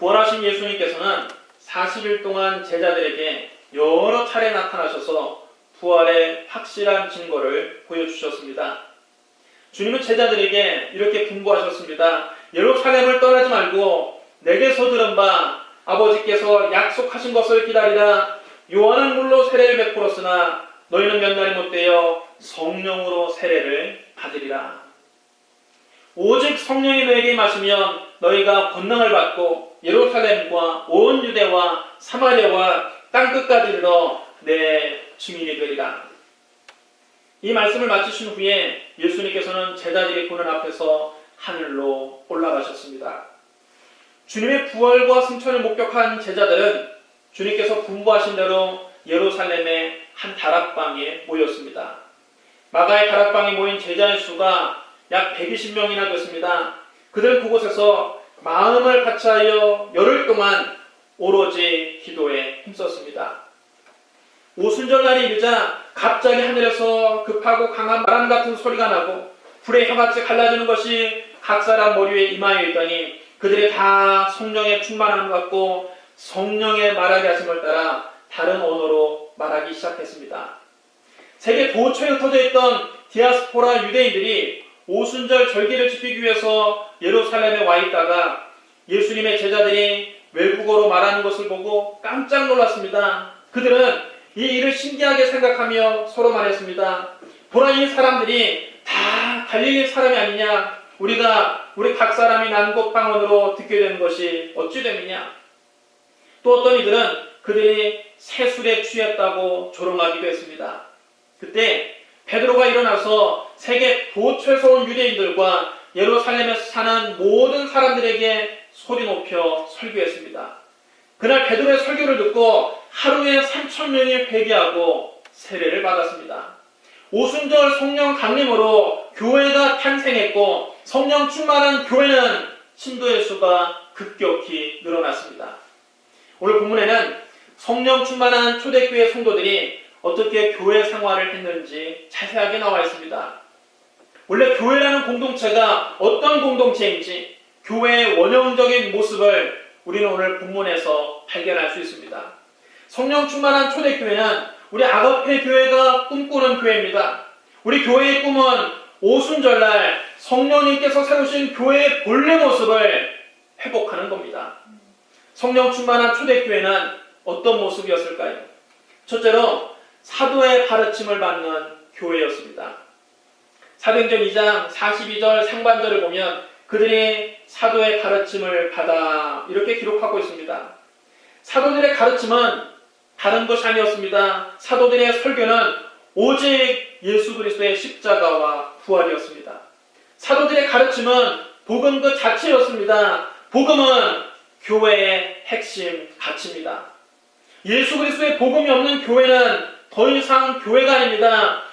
부활하신 예수님께서는 40일 동안 제자들에게 여러 차례 나타나셔서 부활의 확실한 증거를 보여주셨습니다. 주님은 제자들에게 이렇게 분부하셨습니다. 예루살렘을 떠나지 말고 내게서 들은 바 아버지께서 약속하신 것을 기다리라. 요한은 물로 세례를 베풀었으나 너희는 몇 날이 못되어 성령으로 세례를 받으리라. 오직 성령이 너에게 임하시면 너희가 권능을 받고 예루살렘과 온 유대와 사마리아와 땅끝까지 이르러 내 증인이 되리라. 이 말씀을 마치신 후에 예수님께서는 제자들이 보는 앞에서 하늘로 올라가셨습니다. 주님의 부활과 승천을 목격한 제자들은 주님께서 분부하신 대로 예루살렘의 한 다락방에 모였습니다. 마가의 다락방에 모인 제자의 수가 약 120명이나 됐습니다. 그들은 그곳에서 마음을 같이하여 열흘 동안 오로지 기도에 힘썼습니다. 오순절날이 이르자 갑자기 하늘에서 급하고 강한 바람 같은 소리가 나고 불의 혀같이 갈라지는 것이 각 사람 머리 위에 임하여 있더니 그들이 다 성령의 충만함을 받고 성령의 말하게 하심을 따라 다른 언어로 말하기 시작했습니다. 세계 도처에 흩어져 있던 디아스포라 유대인들이 오순절 절기를 지키기 위해서 예루살렘에 와 있다가 예수님의 제자들이 외국어로 말하는 것을 보고 깜짝 놀랐습니다. 그들은 이 일을 신기하게 생각하며 서로 말했습니다. 보라, 이 사람들이 다 갈릴리 사람이 아니냐? 우리 각 사람이 난곳 방언으로 듣게 되는 것이 어찌 됨이냐? 또 어떤 이들은 그들이 세술에 취했다고 조롱하기도 했습니다. 그때 베드로가 일어나서 세계 도처에서 온 유대인들과 예루살렘에서 사는 모든 사람들에게 소리 높여 설교했습니다. 그날 베드로의 설교를 듣고 하루에 3,000명이 회개하고 세례를 받았습니다. 오순절 성령 강림으로 교회가 탄생했고 성령 충만한 교회는 신도의 수가 급격히 늘어났습니다. 오늘 본문에는 성령 충만한 초대교회 성도들이 어떻게 교회 생활을 했는지 자세하게 나와 있습니다. 원래 교회라는 공동체가 어떤 공동체인지 교회의 원형적인 모습을 우리는 오늘 본문에서 발견할 수 있습니다. 성령 충만한 초대교회는 우리 아가페 교회가 꿈꾸는 교회입니다. 우리 교회의 꿈은 오순절날 성령님께서 세우신 교회의 본래 모습을 회복하는 겁니다. 성령 충만한 초대교회는 어떤 모습이었을까요? 첫째로 사도의 가르침을 받는 교회였습니다. 사도행전 2장 42절 상반절을 보면 그들이 사도의 가르침을 받아 이렇게 기록하고 있습니다. 사도들의 가르침은 다른 것이 아니었습니다. 사도들의 설교는 오직 예수 그리스도의 십자가와 부활이었습니다. 사도들의 가르침은 복음 그 자체였습니다. 복음은 교회의 핵심 가치입니다. 예수 그리스도의 복음이 없는 교회는 더 이상 교회가 아닙니다.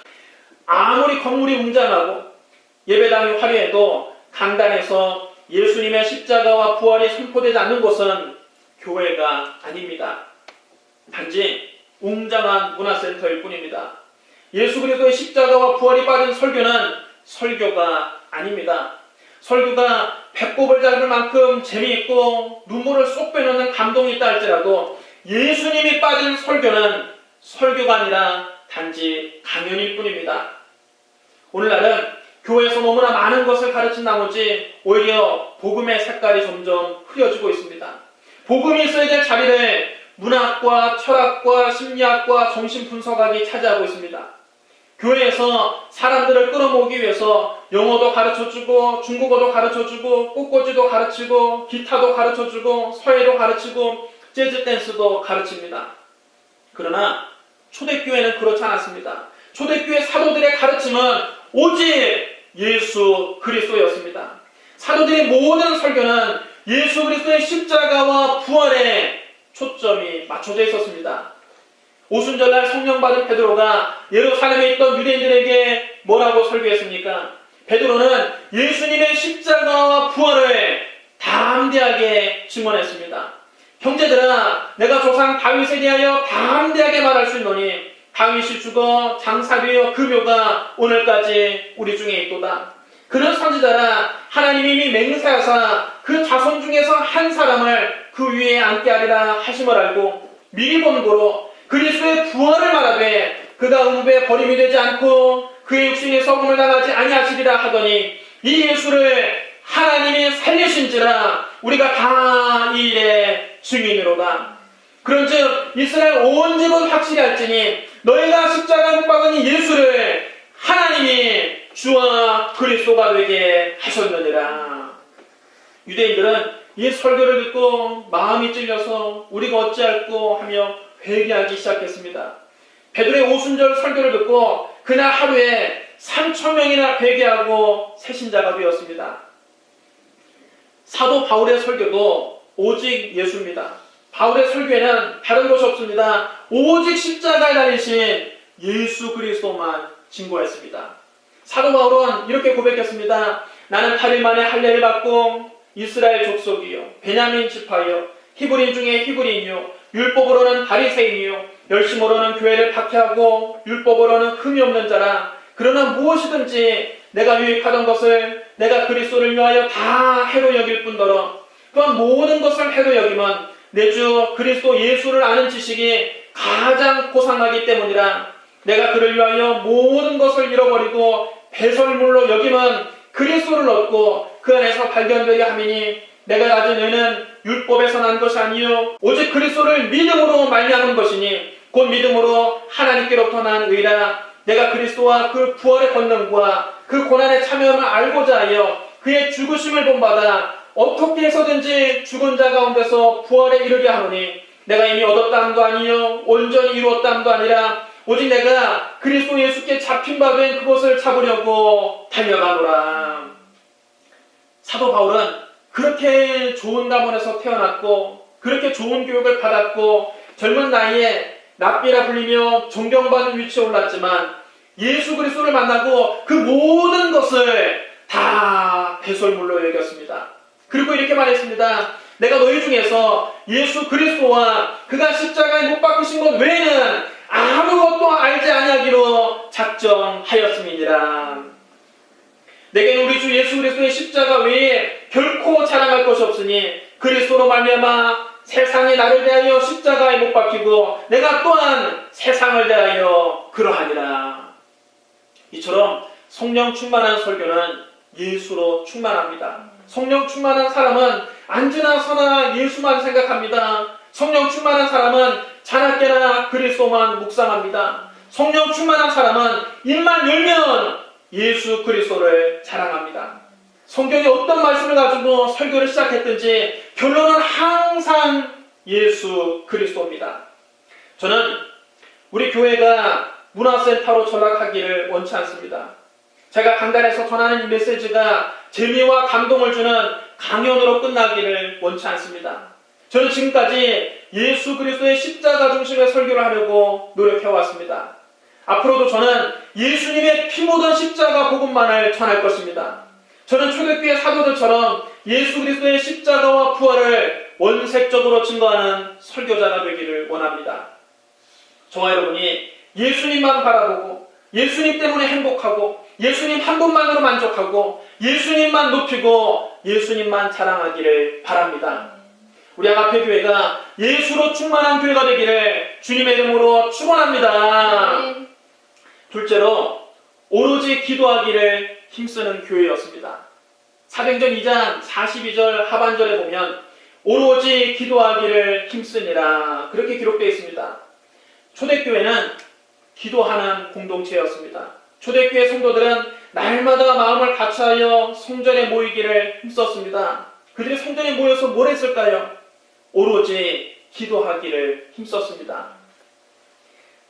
아무리 건물이 웅장하고 예배당이 화려해도 강단에서 예수님의 십자가와 부활이 선포되지 않는 곳은 교회가 아닙니다. 단지 웅장한 문화센터일 뿐입니다. 예수 그리스도의 십자가와 부활이 빠진 설교는 설교가 아닙니다. 설교가 배꼽을 잡을 만큼 재미있고 눈물을 쏙 빼놓는 감동이 있다 할지라도 예수님이 빠진 설교는 설교가 아니라 단지 강연일 뿐입니다. 오늘날은 교회에서 너무나 많은 것을 가르친 나머지 오히려 복음의 색깔이 점점 흐려지고 있습니다. 복음이 있어야 될 자리를 문학과 철학과 심리학과 정신분석학이 차지하고 있습니다. 교회에서 사람들을 끌어모으기 위해서 영어도 가르쳐주고 중국어도 가르쳐주고 꽃꽂이도 가르치고 기타도 가르쳐주고 서예도 가르치고 재즈 댄스도 가르칩니다. 그러나 초대교회는 그렇지 않았습니다. 초대교회 사도들의 가르침은 오직 예수 그리스도였습니다. 사도들의 모든 설교는 예수 그리스도의 십자가와 부활에 초점이 맞춰져 있었습니다. 오순절날 성령 받은 베드로가 예루살렘에 있던 유대인들에게 뭐라고 설교했습니까? 베드로는 예수님의 십자가와 부활을 담대하게 증언했습니다. 형제들아, 내가 조상 다윗에 대하여 담대하게 말할 수 있노니 다윗이 죽어 장사되어 그 묘가 오늘까지 우리 중에 있도다. 그런 선지자라 하나님이 이미 맹세하사 그 자손 중에서 한 사람을 그 위에 앉게 하리라 하심을 알고 미리 본 고로 그리스도의 부활을 말하되 그가 음부에 버림이 되지 않고 그의 육신이 썩음을 당하지 아니하시리라 하더니 이 예수를 하나님이 살리신지라 우리가 다 이 일의 증인으로다. 그런즉 이스라엘 온 집은 확실히 알지니 너희가 십자가에 못 박은 이 예수를 하나님이 주와 그리스도가 되게 하셨느니라. 유대인들은 이 설교를 듣고 마음이 찔려서 우리가 어찌할꼬 하며 회개하기 시작했습니다. 베드로의 오순절 설교를 듣고 그날 하루에 3,000명이나 회개하고 새신자가 되었습니다. 사도 바울의 설교도 오직 예수입니다. 바울의 설교에는 다른 것이 없습니다. 오직 십자가에 달리신 예수 그리스도만 증거했습니다. 사도 바울은 이렇게 고백했습니다. 나는 8일 만에 할례를 받고 이스라엘 족속이요 베냐민 지파요 히브리인 중에 히브리인이요 율법으로는 바리새인이요 열심으로는 교회를 박해하고 율법으로는 흠이 없는 자라. 그러나 무엇이든지 내가 유익하던 것을 내가 그리스도를 위하여 다 해로 여길 뿐더러 또한 모든 것을 해로 여기면 내 주 그리스도 예수를 아는 지식이 가장 고상하기 때문이라. 내가 그를 위하여 모든 것을 잃어버리고 배설물로 여기면 그리스도를 얻고 그 안에서 발견되게 함이니 내가 가진 의는 율법에서 난 것이 아니요 오직 그리스도를 믿음으로 말미암은 것이니 곧 믿음으로 하나님께로부터 난 의라. 내가 그리스도와 그 부활의 권능과 그 고난의 참여함을 알고자 하여 그의 죽으심을 본받아 어떻게 해서든지 죽은 자 가운데서 부활에 이르게 하노니 내가 이미 얻었다함도 아니요 온전히 이루었다함도 아니라 오직 내가 그리스도 예수께 잡힌 바 된 그것을 잡으려고 달려가노라. 사도 바울은 그렇게 좋은 가문에서 태어났고 그렇게 좋은 교육을 받았고 젊은 나이에 랍비라 불리며 존경받는 위치에 올랐지만 예수 그리스도를 만나고 그 모든 것을 다 배설물로 여겼습니다. 그리고 이렇게 말했습니다. 내가 너희 중에서 예수 그리스도와 그가 십자가에 못 박히신 것 외에는 아무것도 알지 아니하기로 작정하였음이니라. 내게는 우리 주 예수 그리스도의 십자가 외에 결코 자랑할 것이 없으니 그리스도로 말미암아 세상이 나를 대하여 십자가에 못 박히고 내가 또한 세상을 대하여 그러하니라. 이처럼 성령 충만한 설교는 예수로 충만합니다. 성령 충만한 사람은 앉으나 서나 예수만 생각합니다. 성령 충만한 사람은 자나깨나 그리스도만 묵상합니다. 성령 충만한 사람은 입만 열면 예수 그리스도를 자랑합니다. 성경에 어떤 말씀을 가지고 설교를 시작했든지 결론은 항상 예수 그리스도입니다. 저는 우리 교회가 문화센터로 전락하기를 원치 않습니다. 제가 강단에서 전하는 이 메시지가 재미와 감동을 주는 강연으로 끝나기를 원치 않습니다. 저는 지금까지 예수 그리스도의 십자가 중심의 설교를 하려고 노력해왔습니다. 앞으로도 저는 예수님의 피 묻은 십자가 복음만을 전할 것입니다. 저는 초대교회 사도들처럼 예수 그리스도의 십자가와 부활을 원색적으로 증거하는 설교자가 되기를 원합니다. 저와 여러분이 예수님만 바라보고 예수님 때문에 행복하고 예수님 한 분만으로 만족하고 예수님만 높이고 예수님만 자랑하기를 바랍니다. 우리 아가페 교회가 예수로 충만한 교회가 되기를 주님의 이름으로 축원합니다. 둘째로 오로지 기도하기를 힘쓰는 교회였습니다. 사도행전 2장 42절 하반절에 보면 오로지 기도하기를 힘쓰니라 그렇게 기록되어 있습니다. 초대교회는 기도하는 공동체였습니다. 초대교회 성도들은 날마다 마음을 같이하여 성전에 모이기를 힘썼습니다. 그들이 성전에 모여서 뭘 했을까요? 오로지 기도하기를 힘썼습니다.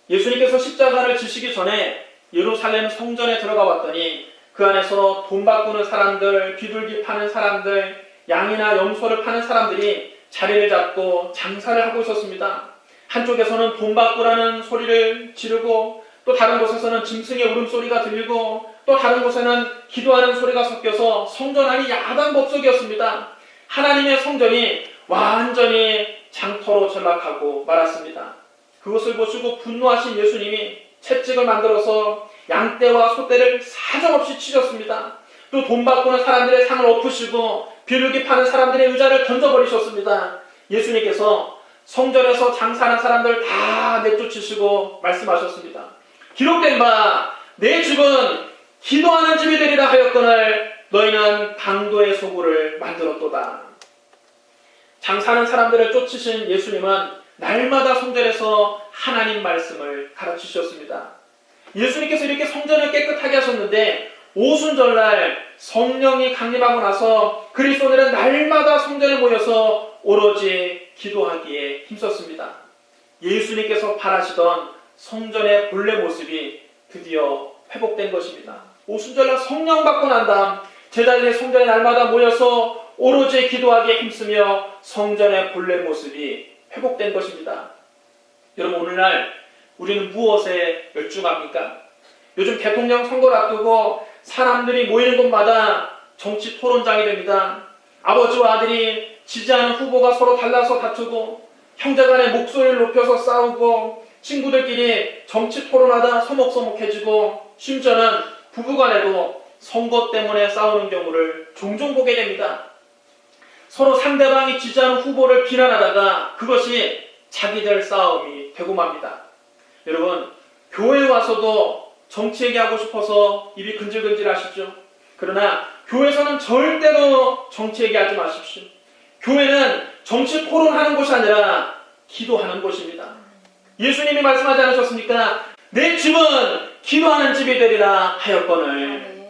예수님께서 십자가를 지시기 전에 예루살렘 성전에 들어가 봤더니 그 안에서 돈 바꾸는 사람들, 비둘기 파는 사람들, 양이나 염소를 파는 사람들이 자리를 잡고 장사를 하고 있었습니다. 한쪽에서는 돈 바꾸라는 소리를 지르고 또 다른 곳에서는 짐승의 울음소리가 들리고 또 다른 곳에는 기도하는 소리가 섞여서 성전 안이 야단법석이었습니다. 하나님의 성전이 완전히 장터로 전락하고 말았습니다. 그것을 보시고 분노하신 예수님이 채찍을 만들어서 양떼와 소떼를 사정없이 치셨습니다. 또 돈 바꾸는 사람들의 상을 엎으시고 비둘기 파는 사람들의 의자를 던져버리셨습니다. 예수님께서 성전에서 장사하는 사람들 다 내쫓으시고 말씀하셨습니다. 기록된 바 내 집은 기도하는 집이 되리라 하였거늘 너희는 방도의 소굴을 만들었도다. 장사하는 사람들을 쫓으신 예수님은 날마다 성전에서 하나님 말씀을 가르치셨습니다. 예수님께서 이렇게 성전을 깨끗하게 하셨는데 오순절날 성령이 강림하고 나서 그리스도인들은 날마다 성전에 모여서 오로지 기도하기에 힘썼습니다. 예수님께서 바라시던 성전의 본래 모습이 드디어 회복된 것입니다. 오순절날 성령 받고 난 다음 제자들이 성전에 날마다 모여서 오로지 기도하기에 힘쓰며 성전의 본래 모습이 회복된 것입니다. 여러분, 오늘날 우리는 무엇에 열중합니까? 요즘 대통령 선거를 앞두고 사람들이 모이는 곳마다 정치 토론장이 됩니다. 아버지와 아들이 지지하는 후보가 서로 달라서 다투고 형제간의 목소리를 높여서 싸우고 친구들끼리 정치 토론하다 서먹서먹해지고 심지어는 부부간에도 선거 때문에 싸우는 경우를 종종 보게 됩니다. 서로 상대방이 지지하는 후보를 비난하다가 그것이 자기들 싸움이 되고 맙니다. 여러분, 교회에 와서도 정치 얘기하고 싶어서 입이 근질근질 하시죠? 그러나 교회에서는 절대로 정치 얘기하지 마십시오. 교회는 정치 토론하는 곳이 아니라 기도하는 곳입니다. 예수님이 말씀하지 않으셨습니까? 내 집은 기도하는 집이 되리라 하였거늘.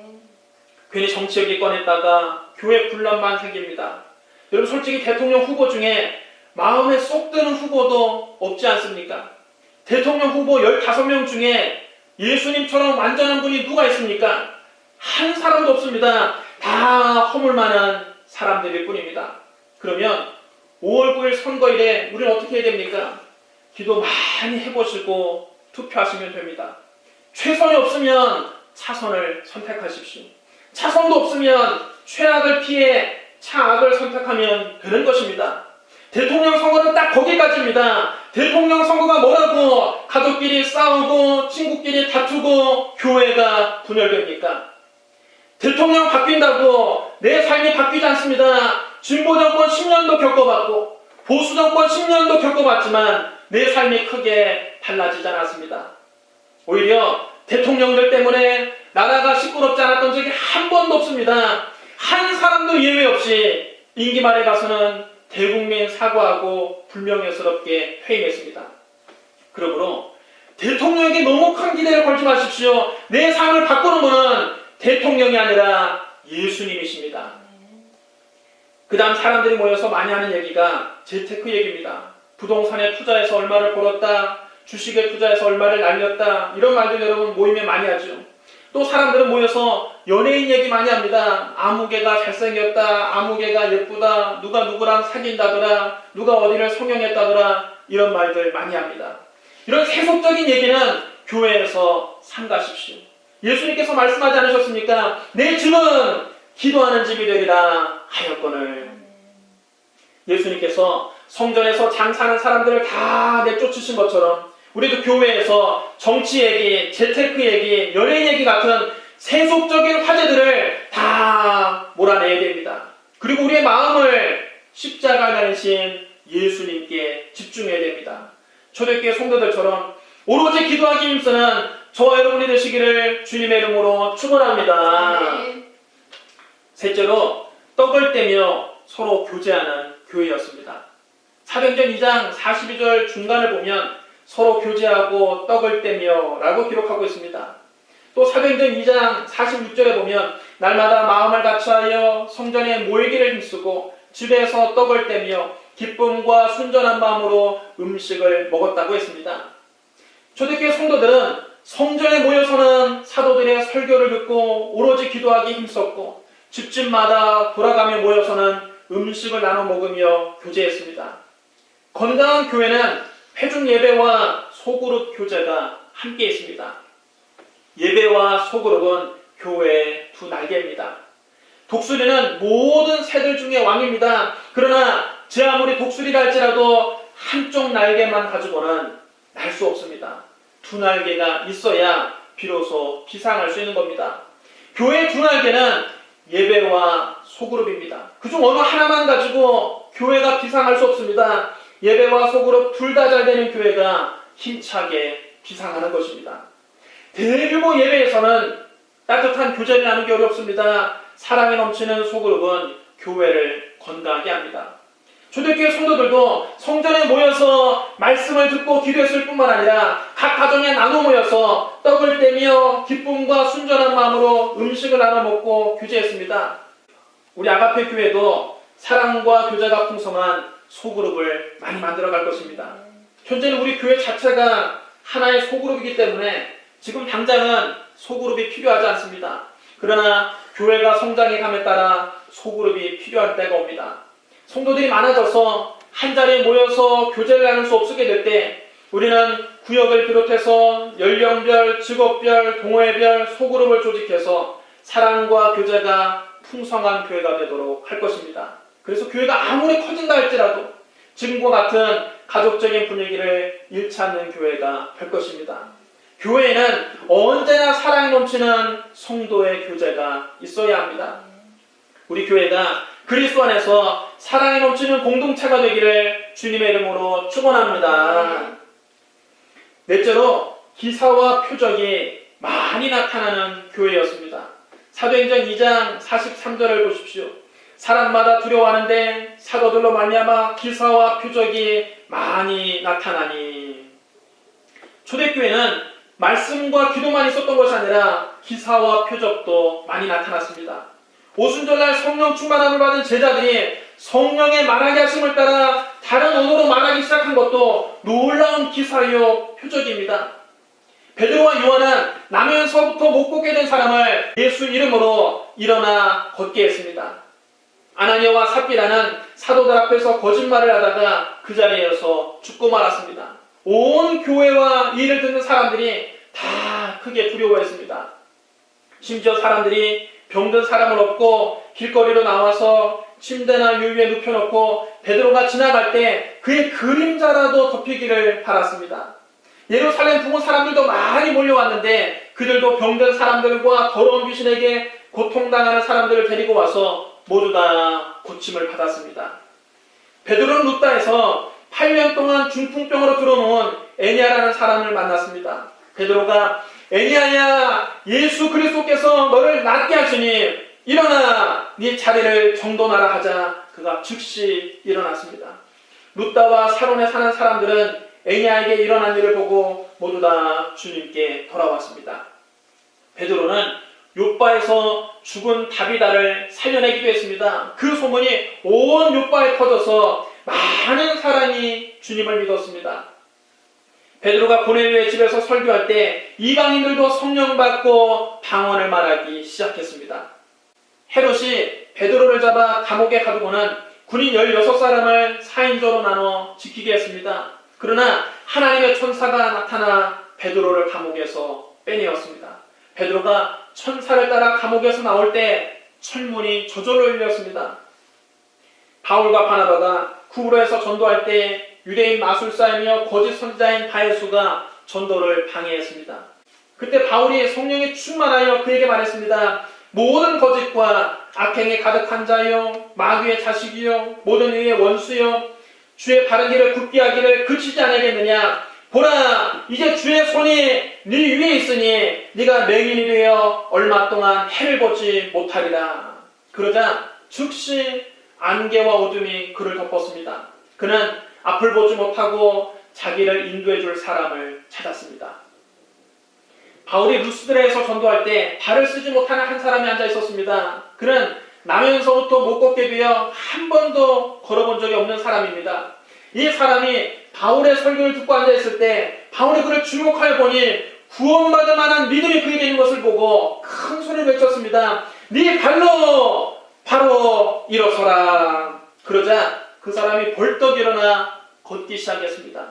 괜히 정치 얘기 꺼냈다가 교회 분란만 생깁니다. 여러분, 솔직히 대통령 후보 중에 마음에 쏙 드는 후보도 없지 않습니까? 대통령 후보 15명 중에 예수님처럼 완전한 분이 누가 있습니까? 한 사람도 없습니다. 다 허물만한 사람들일 뿐입니다. 그러면 5월 9일 선거일에 우리는 어떻게 해야 됩니까? 기도 많이 해보시고 투표하시면 됩니다. 최선이 없으면 차선을 선택하십시오. 차선도 없으면 최악을 피해 차악을 선택하면 되는 것입니다. 대통령 선거는 딱 거기까지입니다. 대통령 선거가 뭐라고 가족끼리 싸우고 친구끼리 다투고 교회가 분열됩니까? 대통령 바뀐다고 내 삶이 바뀌지 않습니다. 진보 정권 10년도 겪어봤고 보수 정권 10년도 겪어봤지만 내 삶이 크게 달라지지 않았습니다. 오히려 대통령들 때문에 나라가 시끄럽지 않았던 적이 한 번도 없습니다. 한 사람도 예외 없이 임기 말에 가서는 대국민 사과하고 불명예스럽게 퇴임했습니다. 그러므로 대통령에게 너무 큰 기대를 걸지 마십시오. 내 삶을 바꾸는 분은 대통령이 아니라 예수님이십니다. 그 다음 사람들이 모여서 많이 하는 얘기가 재테크 얘기입니다. 부동산에 투자해서 얼마를 벌었다, 주식에 투자해서 얼마를 날렸다, 이런 말들 여러분 모임에 많이 하죠. 또 사람들은 모여서 연예인 얘기 많이 합니다. 아무개가 잘생겼다, 아무개가 예쁘다, 누가 누구랑 사귄다더라, 누가 어디를 성형했다더라, 이런 말들 많이 합니다. 이런 세속적인 얘기는 교회에서 삼가십시오. 예수님께서 말씀하지 않으셨습니까? 내 집은 기도하는 집이 되리라 하였거늘. 예수님께서 성전에서 장사하는 사람들을 다 내쫓으신 것처럼 우리도 교회에서 정치 얘기, 재테크 얘기, 연예인 얘기 같은 세속적인 화제들을 다 몰아내야 됩니다. 그리고 우리의 마음을 십자가 달리신 예수님께 집중해야 됩니다. 초대교회 성도들처럼 오로지 기도하기 힘쓰는 저와 여러분이 되시기를 주님의 이름으로 축원합니다. 셋째로 떡을 떼며 서로 교제하는 교회였습니다. 사도행전 2장 42절 중간을 보면 서로 교제하고 떡을 떼며 라고 기록하고 있습니다. 또 사도행전 2장 46절에 보면 날마다 마음을 같이하여 성전에 모이기를 힘쓰고 집에서 떡을 떼며 기쁨과 순전한 마음으로 음식을 먹었다고 했습니다. 초대교회 성도들은 성전에 모여서는 사도들의 설교를 듣고 오로지 기도하기 힘썼고 집집마다 돌아가며 모여서는 음식을 나눠 먹으며 교제했습니다. 건강한 교회는 회중 예배와 소그룹 교제가 함께 있습니다. 예배와 소그룹은 교회의 두 날개입니다. 독수리는 모든 새들 중에 왕입니다. 그러나 제 아무리 독수리라 할지라도 한쪽 날개만 가지고는 날 수 없습니다. 두 날개가 있어야 비로소 비상할 수 있는 겁니다. 교회의 두 날개는 예배와 소그룹입니다. 그중 어느 하나만 가지고 교회가 비상할 수 없습니다. 예배와 소그룹 둘 다 잘 되는 교회가 힘차게 비상하는 것입니다. 대규모 예배에서는 따뜻한 교제를 나누기 어렵습니다. 사랑이 넘치는 소그룹은 교회를 건강하게 합니다. 초대교회 성도들도 성전에 모여서 말씀을 듣고 기도했을 뿐만 아니라 각 가정에 나눠 모여서 떡을 떼며 기쁨과 순전한 마음으로 음식을 나눠 먹고 교제했습니다. 우리 아가페 교회도 사랑과 교제가 풍성한 소그룹을 많이 만들어갈 것입니다. 현재는 우리 교회 자체가 하나의 소그룹이기 때문에 지금 당장은 소그룹이 필요하지 않습니다. 그러나 교회가 성장해감에 따라 소그룹이 필요할 때가 옵니다. 성도들이 많아져서 한 자리에 모여서 교제를 나눌 수 없게 될 때 우리는 구역을 비롯해서 연령별, 직업별, 동호회별 소그룹을 조직해서 사랑과 교제가 풍성한 교회가 되도록 할 것입니다. 그래서 교회가 아무리 커진다 할지라도 지금과 같은 가족적인 분위기를 잃지 않는 교회가 될 것입니다. 교회에는 언제나 사랑이 넘치는 성도의 교제가 있어야 합니다. 우리 교회가 그리스도 안에서 사랑이 넘치는 공동체가 되기를 주님의 이름으로 축원합니다. 넷째로 기사와 표적이 많이 나타나는 교회였습니다. 사도행전 2장 43절을 보십시오. 사람마다 두려워하는데 사도들로 말미암아 기사와 표적이 많이 나타나니. 초대교회는 말씀과 기도만 있었던 것이 아니라 기사와 표적도 많이 나타났습니다. 오순절날 성령 충만함을 받은 제자들이 성령의 말하게 하심을 따라 다른 언어로 말하기 시작한 것도 놀라운 기사요 표적입니다. 베드로와 요한은 나면서부터 못 걷게 된 사람을 예수 이름으로 일어나 걷게 했습니다. 아나니아와 삽비라는 사도들 앞에서 거짓말을 하다가 그 자리에서 죽고 말았습니다. 온 교회와 이 일을 듣는 사람들이 다 크게 두려워했습니다. 심지어 사람들이 병든 사람을 업고 길거리로 나와서 침대나 유위에 눕혀놓고 베드로가 지나갈 때 그의 그림자라도 덮이기를 바랐습니다. 예루살렘 부모 사람들도 많이 몰려왔는데 그들도 병든 사람들과 더러운 귀신에게 고통당하는 사람들을 데리고 와서 모두 다 고침을 받았습니다. 베드로는 루다에서 8년 동안 중풍병으로 들어놓은 애니아라는 사람을 만났습니다. 베드로가 애니아야, 예수 그리스도께서 너를 낫게 하시니 일어나 네 자리를 정돈하라 하자 그가 즉시 일어났습니다. 루다와 사론에 사는 사람들은 애니아에게 일어난 일을 보고 모두 다 주님께 돌아왔습니다. 베드로는 욥바에서 죽은 다비다를 살려내기도 했습니다. 그 소문이 온 욥바에 퍼져서 많은 사람이 주님을 믿었습니다. 베드로가 고넬료의 집에서 설교할 때 이방인들도 성령 받고 방언을 말하기 시작했습니다. 헤롯이 베드로를 잡아 감옥에 가두고는 군인 16사람을 4인조로 나눠 지키게 했습니다. 그러나 하나님의 천사가 나타나 베드로를 감옥에서 빼내었습니다. 베드로가 천사를 따라 감옥에서 나올 때 철문이 저절로 열렸습니다. 바울과 바나바가 쿠브로에서 전도할 때 유대인 마술사이며 거짓 선지자인 바에수가 전도를 방해했습니다. 그때 바울이 성령에 충만하여 그에게 말했습니다. 모든 거짓과 악행에 가득한 자여, 마귀의 자식이여, 모든 의의 원수여, 주의 바른 길을 굳게 하기를 그치지 않겠느냐. 보라, 이제 주의 손이 네 위에 있으니 네가 맹인이 되어 얼마 동안 해를 보지 못하리라. 그러자 즉시 안개와 어둠이 그를 덮었습니다. 그는 앞을 보지 못하고 자기를 인도해 줄 사람을 찾았습니다. 바울이 루스드라에서 전도할 때 발을 쓰지 못하는 한 사람이 앉아 있었습니다. 그는 나면서부터 못 걷게 되어 한 번도 걸어본 적이 없는 사람입니다. 이 사람이 바울의 설교를 듣고 앉아 있을 때 바울이 그를 주목하여 보니 구원받을 만한 믿음이 그에게 있는 것을 보고 큰 소리를 외쳤습니다. 네 발로 바로 일어서라. 그러자 그 사람이 벌떡 일어나 걷기 시작했습니다.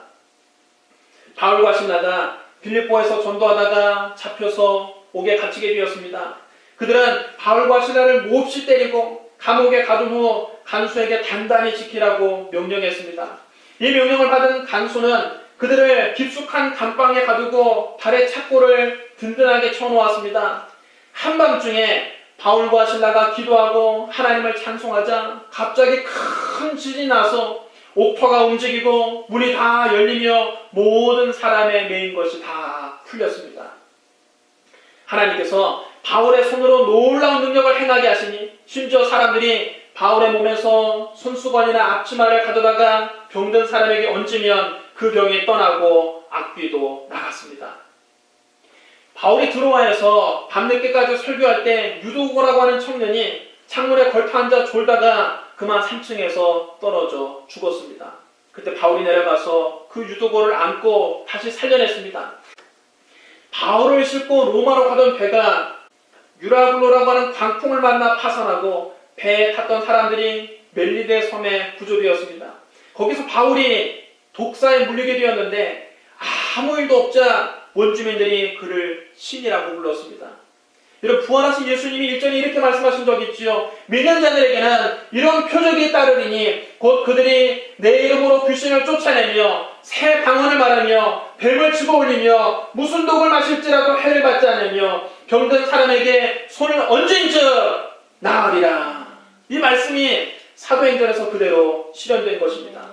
바울과 신라가 빌립보에서 전도하다가 잡혀서 옥에 갇히게 되었습니다. 그들은 바울과 신라를 몹시 때리고 감옥에 가둔 후 간수에게 단단히 지키라고 명령했습니다. 이 명령을 받은 간수는 그들을 깊숙한 감방에 가두고 발에 착고를 든든하게 쳐놓았습니다. 한밤중에 바울과 실라가 기도하고 하나님을 찬송하자 갑자기 큰 지진이 나서 옥토가 움직이고 문이 다 열리며 모든 사람의 메인 것이 다 풀렸습니다. 하나님께서 바울의 손으로 놀라운 능력을 행하게 하시니 심지어 사람들이 바울의 몸에서 손수건이나 앞치마를 가져다가 병든 사람에게 얹으면 그 병이 떠나고 악귀도 나갔습니다. 바울이 드로아에서 밤늦게까지 설교할 때 유도고라고 하는 청년이 창문에 걸터 앉아 졸다가 그만 3층에서 떨어져 죽었습니다. 그때 바울이 내려가서 그 유도고를 안고 다시 살려냈습니다. 바울을 싣고 로마로 가던 배가 유라굴로라고 하는 광풍을 만나 파산하고 배에 탔던 사람들이 멜리데 섬에 구조되었습니다. 거기서 바울이 독사에 물리게 되었는데 아무 일도 없자 원주민들이 그를 신이라고 불렀습니다. 여러분, 부활하신 예수님이 일전에 이렇게 말씀하신 적이 있지요. 믿는 자들에게는 이런 표적이 따르리니 곧 그들이 내 이름으로 귀신을 쫓아내며 새 방언을 말하며 뱀을 치고 올리며 무슨 독을 마실지라도 해를 받지 않으며 병든 사람에게 손을 얹은즉 나으리라. 이 말씀이 사도행전에서 그대로 실현된 것입니다.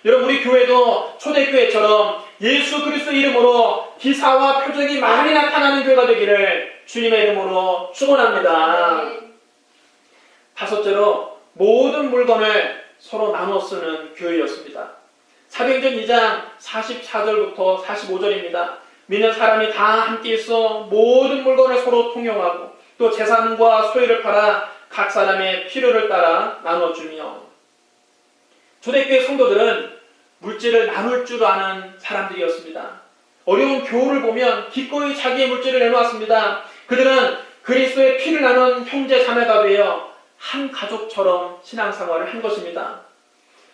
여러분, 우리 교회도 초대교회처럼 예수 그리스도 이름으로 기사와 표적이 많이 나타나는 교회가 되기를 주님의 이름으로 축원합니다. 다섯째로 모든 물건을 서로 나눠 쓰는 교회였습니다. 사도행전 2장 44절부터 45절입니다. 믿는 사람이 다 함께 있어 모든 물건을 서로 통용하고 또 재산과 소유를 팔아 각 사람의 필요를 따라 나눠주며. 초대교회 성도들은 물질을 나눌 줄 아는 사람들이었습니다. 어려운 교우를 보면 기꺼이 자기의 물질을 내놓았습니다. 그들은 그리스도의 피를 나눈 형제 자매가 되어 한 가족처럼 신앙생활을 한 것입니다.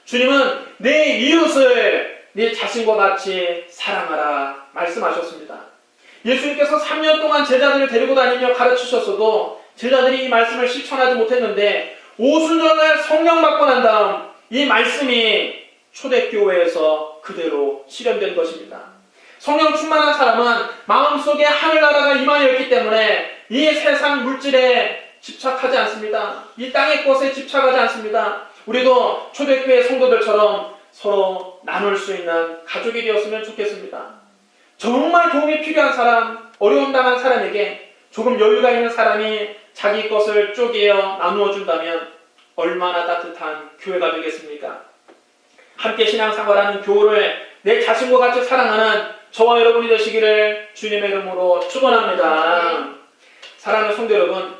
주님은 내 이웃을 네 자신과 같이 사랑하라 말씀하셨습니다. 예수님께서 3년 동안 제자들을 데리고 다니며 가르치셨어도 제자들이 이 말씀을 실천하지 못했는데 오순절날 성령 받고 난 다음 이 말씀이 초대교회에서 그대로 실현된 것입니다. 성령 충만한 사람은 마음속에 하늘나라가 임하였기 때문에 이 세상 물질에 집착하지 않습니다. 이 땅의 것에 집착하지 않습니다. 우리도 초대교회 성도들처럼 서로 나눌 수 있는 가족이 되었으면 좋겠습니다. 정말 도움이 필요한 사람, 어려움 당한 사람에게 조금 여유가 있는 사람이 자기 것을 쪼개어 나누어 준다면 얼마나 따뜻한 교회가 되겠습니까? 함께 신앙생활하는 교우를 내 자신과 같이 사랑하는 저와 여러분이 되시기를 주님의 이름으로 축원합니다. 사랑하는 성도 여러분,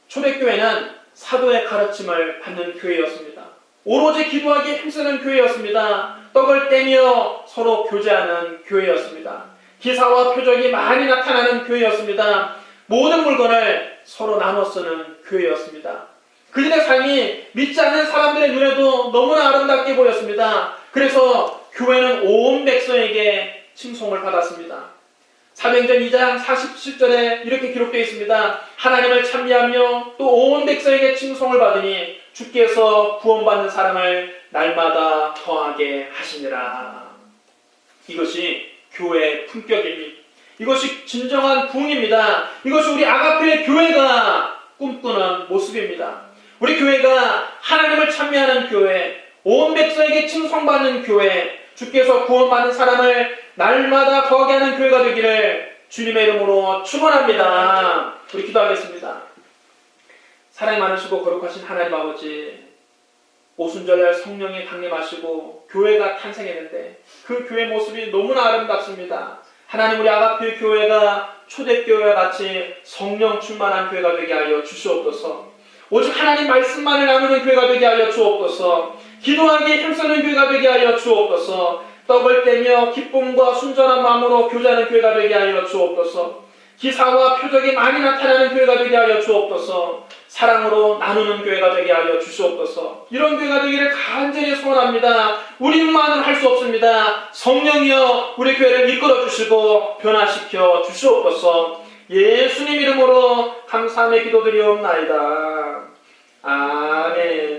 초대교회는 사도의 가르침을 받는 교회였습니다. 오로지 기도하기에 힘쓰는 교회였습니다. 떡을 떼며 서로 교제하는 교회였습니다. 기사와 표적이 많이 나타나는 교회였습니다. 모든 물건을 서로 나눠 쓰는 교회였습니다. 그들의 삶이 믿지 않는 사람들의 눈에도 너무나 아름답게 보였습니다. 그래서 교회는 온 백성에게 칭송을 받았습니다. 사도행전 2장 47절에 이렇게 기록되어 있습니다. 하나님을 찬미하며 또 온 백성에게 칭송을 받으니 주께서 구원받는 사람을 날마다 더하게 하시니라. 이것이 교회의 품격입니다. 이것이 진정한 부흥입니다. 이것이 우리 아가페의 교회가 꿈꾸는 모습입니다. 우리 교회가 하나님을 찬미하는 교회, 온 백성에게 칭송받는 교회, 주께서 구원받는 사람을 날마다 더하게 하는 교회가 되기를 주님의 이름으로 축원합니다. 우리 기도하겠습니다. 사랑이 많으시고 거룩하신 하나님 아버지, 오순절 성령이 강림하시고 교회가 탄생했는데 그 교회 모습이 너무나 아름답습니다. 하나님, 우리 아가페 교회가 초대교회와 같이 성령 충만한 교회가 되게 하여 주시옵소서. 오직 하나님 말씀만을 나누는 교회가 되게 하여 주옵소서. 기도하기에 힘쓰는 교회가 되게 하여 주옵소서. 떡을 떼며 기쁨과 순전한 마음으로 교제하는 교회가 되게 하여 주옵소서. 기사와 표적이 많이 나타나는 교회가 되게 하여 주옵소서. 사랑으로 나누는 교회가 되게 하여 주시옵소서. 이런 교회가 되기를 간절히 소원합니다. 우리만은 할 수 없습니다. 성령이여 우리 교회를 이끌어 주시고 변화시켜 주시옵소서. 예수님 이름으로 감사함의 기도드리옵나이다. 아멘.